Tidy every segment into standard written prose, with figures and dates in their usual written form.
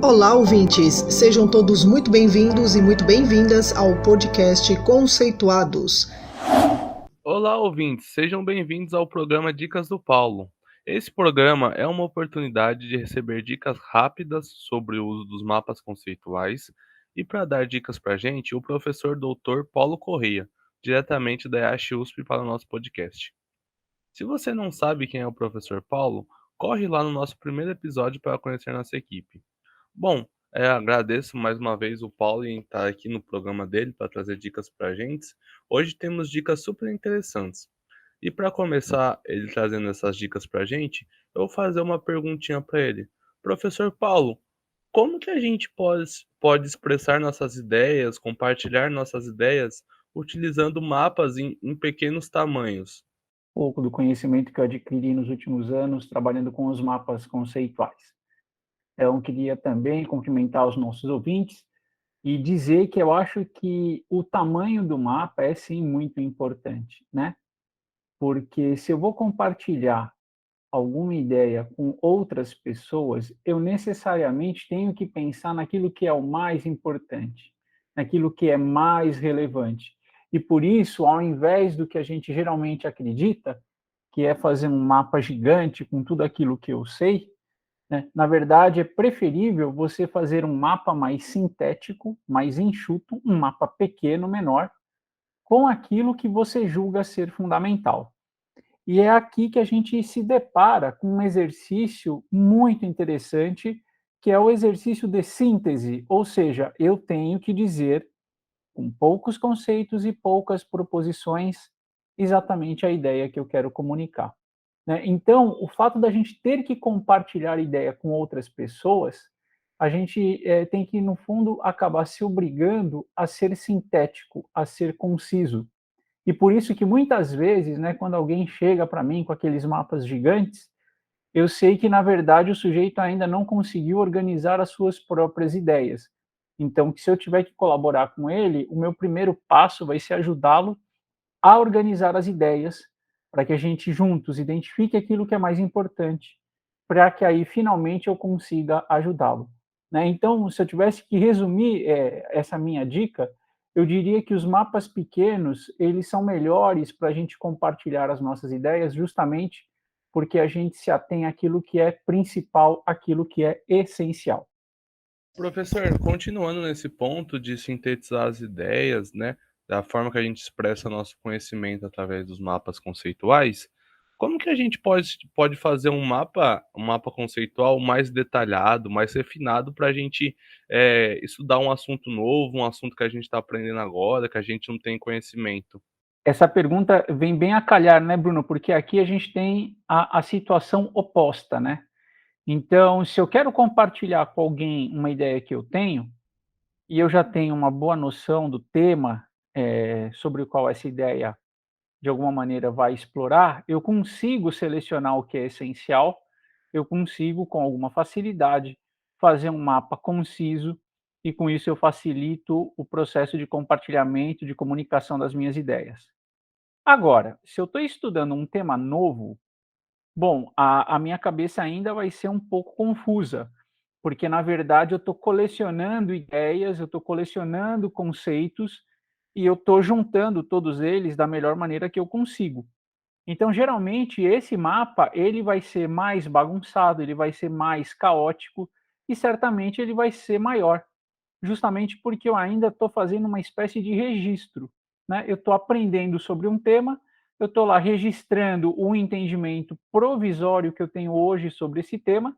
Olá, ouvintes! Sejam todos muito bem-vindos e muito bem-vindas ao podcast Conceituados. Olá, ouvintes! Sejam bem-vindos ao programa Dicas do Paulo. Esse programa é uma oportunidade de receber dicas rápidas sobre o uso dos mapas conceituais e para dar dicas para a gente, o professor Dr. Paulo Correia, diretamente da EASH USP para o nosso podcast. Se você não sabe quem é o professor Paulo, corre lá no nosso primeiro episódio para conhecer nossa equipe. Bom, agradeço mais uma vez o Paulo em estar aqui no programa dele para trazer dicas para a gente. Hoje temos dicas super interessantes. E para começar ele trazendo essas dicas para a gente, eu vou fazer uma perguntinha para ele. Professor Paulo, como que a gente pode expressar nossas ideias, compartilhar nossas ideias, utilizando mapas em pequenos tamanhos? Pouco do conhecimento que eu adquiri nos últimos anos trabalhando com os mapas conceituais. Então, queria também cumprimentar os nossos ouvintes e dizer que eu acho que o tamanho do mapa é sim muito importante, né? Porque se eu vou compartilhar alguma ideia com outras pessoas, eu necessariamente tenho que pensar naquilo que é o mais importante, naquilo que é mais relevante. E por isso, ao invés do que a gente geralmente acredita, que é fazer um mapa gigante com tudo aquilo que eu sei, né? Na verdade, é preferível você fazer um mapa mais sintético, mais enxuto, um mapa pequeno, menor, com aquilo que você julga ser fundamental. E é aqui que a gente se depara com um exercício muito interessante, que é o exercício de síntese, ou seja, eu tenho que dizer, com poucos conceitos e poucas proposições, exatamente a ideia que eu quero comunicar. Né? Então, o fato da gente ter que compartilhar ideia com outras pessoas, a gente tem que, no fundo, acabar se obrigando a ser sintético, a ser conciso. E por isso que muitas vezes, né, quando alguém chega para mim com aqueles mapas gigantes, eu sei que, na verdade, o sujeito ainda não conseguiu organizar as suas próprias ideias. Então, se eu tiver que colaborar com ele, o meu primeiro passo vai ser ajudá-lo a organizar as ideias, para que a gente juntos identifique aquilo que é mais importante, para que aí finalmente eu consiga ajudá-lo. Né? Então, se eu tivesse que resumir essa minha dica, eu diria que os mapas pequenos eles são melhores para a gente compartilhar as nossas ideias, justamente porque a gente se atém àquilo que é principal, àquilo que é essencial. Professor, continuando nesse ponto de sintetizar as ideias, né, da forma que a gente expressa nosso conhecimento através dos mapas conceituais, como que a gente pode fazer um mapa conceitual mais detalhado, mais refinado para a gente estudar um assunto novo, um assunto que a gente está aprendendo agora, que a gente não tem conhecimento? Essa pergunta vem bem a calhar, né, Bruno? Porque aqui a gente tem a situação oposta, né? Então, se eu quero compartilhar com alguém uma ideia que eu tenho, e eu já tenho uma boa noção do tema sobre o qual essa ideia, de alguma maneira, vai explorar, eu consigo selecionar o que é essencial, eu consigo, com alguma facilidade, fazer um mapa conciso, e com isso eu facilito o processo de compartilhamento, de comunicação das minhas ideias. Agora, se eu estou estudando um tema novo, bom, a minha cabeça ainda vai ser um pouco confusa, porque na verdade eu estou colecionando ideias, eu estou colecionando conceitos e eu estou juntando todos eles da melhor maneira que eu consigo. Então, geralmente, esse mapa ele vai ser mais bagunçado, ele vai ser mais caótico e certamente ele vai ser maior, justamente porque eu ainda estou fazendo uma espécie de registro, né? Eu estou aprendendo sobre um tema, eu estou lá registrando o entendimento provisório que eu tenho hoje sobre esse tema,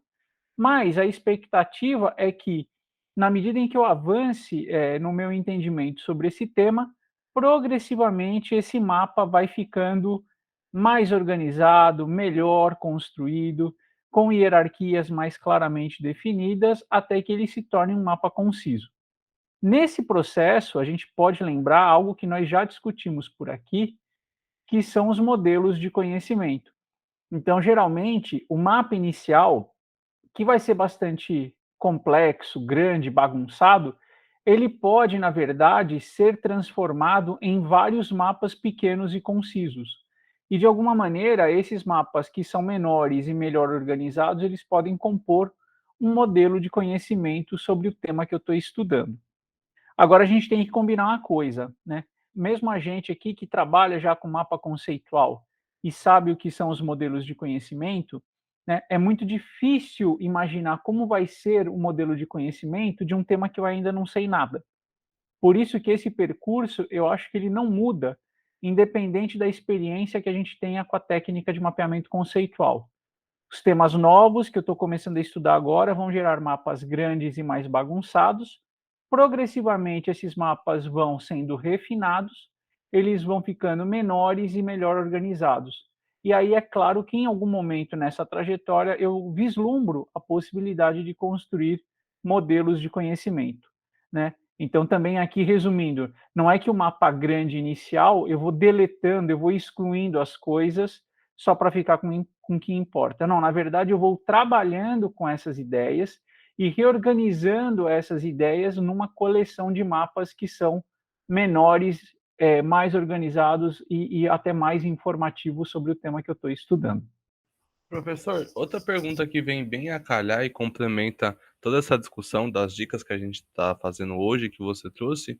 mas a expectativa é que, na medida em que eu avance no meu entendimento sobre esse tema, progressivamente esse mapa vai ficando mais organizado, melhor construído, com hierarquias mais claramente definidas, até que ele se torne um mapa conciso. Nesse processo, a gente pode lembrar algo que nós já discutimos por aqui, que são os modelos de conhecimento. Então, geralmente, o mapa inicial, que vai ser bastante complexo, grande, bagunçado, ele pode, na verdade, ser transformado em vários mapas pequenos e concisos. E, de alguma maneira, esses mapas que são menores e melhor organizados, eles podem compor um modelo de conhecimento sobre o tema que eu estou estudando. Agora a gente tem que combinar uma coisa, né? Mesmo a gente aqui que trabalha já com mapa conceitual e sabe o que são os modelos de conhecimento, né, é muito difícil imaginar como vai ser o modelo de conhecimento de um tema que eu ainda não sei nada. Por isso que esse percurso, eu acho que ele não muda, independente da experiência que a gente tenha com a técnica de mapeamento conceitual. Os temas novos que eu estou começando a estudar agora vão gerar mapas grandes e mais bagunçados. Progressivamente, esses mapas vão sendo refinados, eles vão ficando menores e melhor organizados. E aí é claro que em algum momento nessa trajetória eu vislumbro a possibilidade de construir modelos de conhecimento, né? Então também aqui resumindo, não é que o mapa grande inicial eu vou deletando, eu vou excluindo as coisas só para ficar com o que importa. Não, na verdade eu vou trabalhando com essas ideias e reorganizando essas ideias numa coleção de mapas que são menores, mais organizados e até mais informativos sobre o tema que eu estou estudando. Professor, outra pergunta que vem bem a calhar e complementa toda essa discussão das dicas que a gente está fazendo hoje, que você trouxe,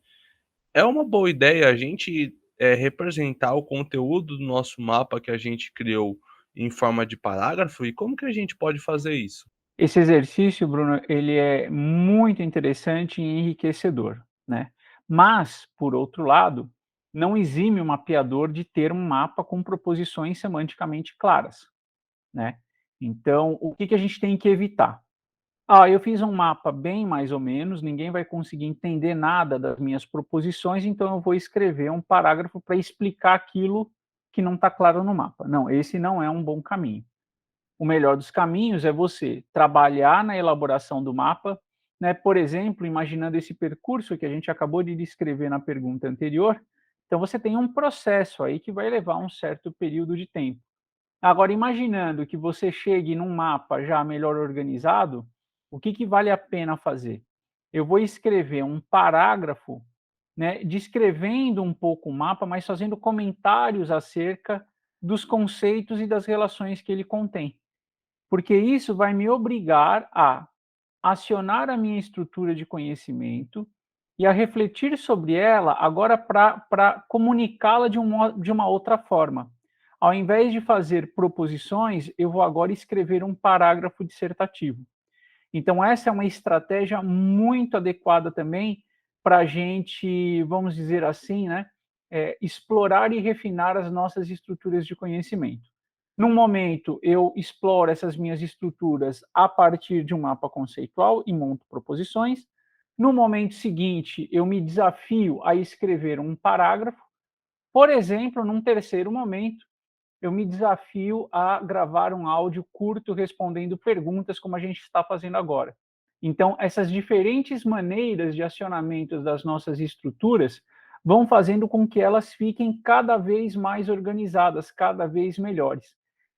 é uma boa ideia a gente representar o conteúdo do nosso mapa que a gente criou em forma de parágrafo? E como que a gente pode fazer isso? Esse exercício, Bruno, ele é muito interessante e enriquecedor, né? Mas, por outro lado, não exime o mapeador de ter um mapa com proposições semanticamente claras, né? Então, o que a gente tem que evitar? Eu fiz um mapa bem mais ou menos, ninguém vai conseguir entender nada das minhas proposições, então eu vou escrever um parágrafo para explicar aquilo que não está claro no mapa. Não, esse não é um bom caminho. O melhor dos caminhos é você trabalhar na elaboração do mapa, né? Por exemplo, imaginando esse percurso que a gente acabou de descrever na pergunta anterior, então você tem um processo aí que vai levar um certo período de tempo. Agora, imaginando que você chegue num mapa já melhor organizado, o que vale a pena fazer? Eu vou escrever um parágrafo, né, descrevendo um pouco o mapa, mas fazendo comentários acerca dos conceitos e das relações que ele contém. Porque isso vai me obrigar a acionar a minha estrutura de conhecimento e a refletir sobre ela agora para comunicá-la de uma outra forma. Ao invés de fazer proposições, eu vou agora escrever um parágrafo dissertativo. Então, essa é uma estratégia muito adequada também para a gente, vamos dizer assim, né, explorar e refinar as nossas estruturas de conhecimento. Num momento, eu exploro essas minhas estruturas a partir de um mapa conceitual e monto proposições. No momento seguinte, eu me desafio a escrever um parágrafo. Por exemplo, num terceiro momento, eu me desafio a gravar um áudio curto respondendo perguntas, como a gente está fazendo agora. Então, essas diferentes maneiras de acionamento das nossas estruturas vão fazendo com que elas fiquem cada vez mais organizadas, cada vez melhores.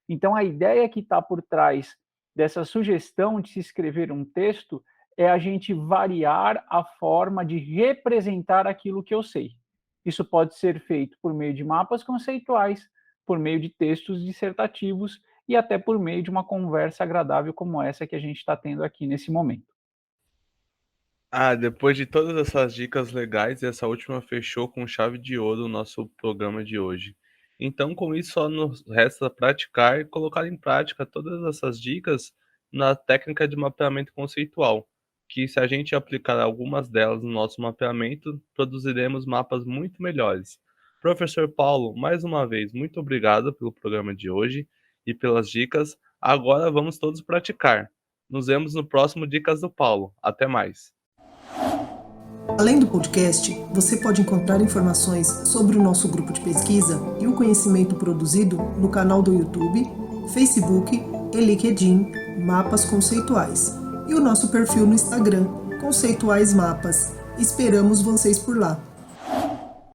Então, a ideia que está por trás dessa sugestão de se escrever um texto é a gente variar a forma de representar aquilo que eu sei. Isso pode ser feito por meio de mapas conceituais, por meio de textos dissertativos e até por meio de uma conversa agradável como essa que a gente está tendo aqui nesse momento. Depois de todas essas dicas legais, essa última fechou com chave de ouro o nosso programa de hoje. Então, com isso, só nos resta praticar e colocar em prática todas essas dicas na técnica de mapeamento conceitual, que se a gente aplicar algumas delas no nosso mapeamento, produziremos mapas muito melhores. Professor Paulo, mais uma vez, muito obrigado pelo programa de hoje e pelas dicas. Agora vamos todos praticar. Nos vemos no próximo Dicas do Paulo. Até mais. Além do podcast, você pode encontrar informações sobre o nosso grupo de pesquisa e o conhecimento produzido no canal do YouTube, Facebook e LinkedIn Mapas Conceituais e o nosso perfil no Instagram, Conceituais Mapas. Esperamos vocês por lá.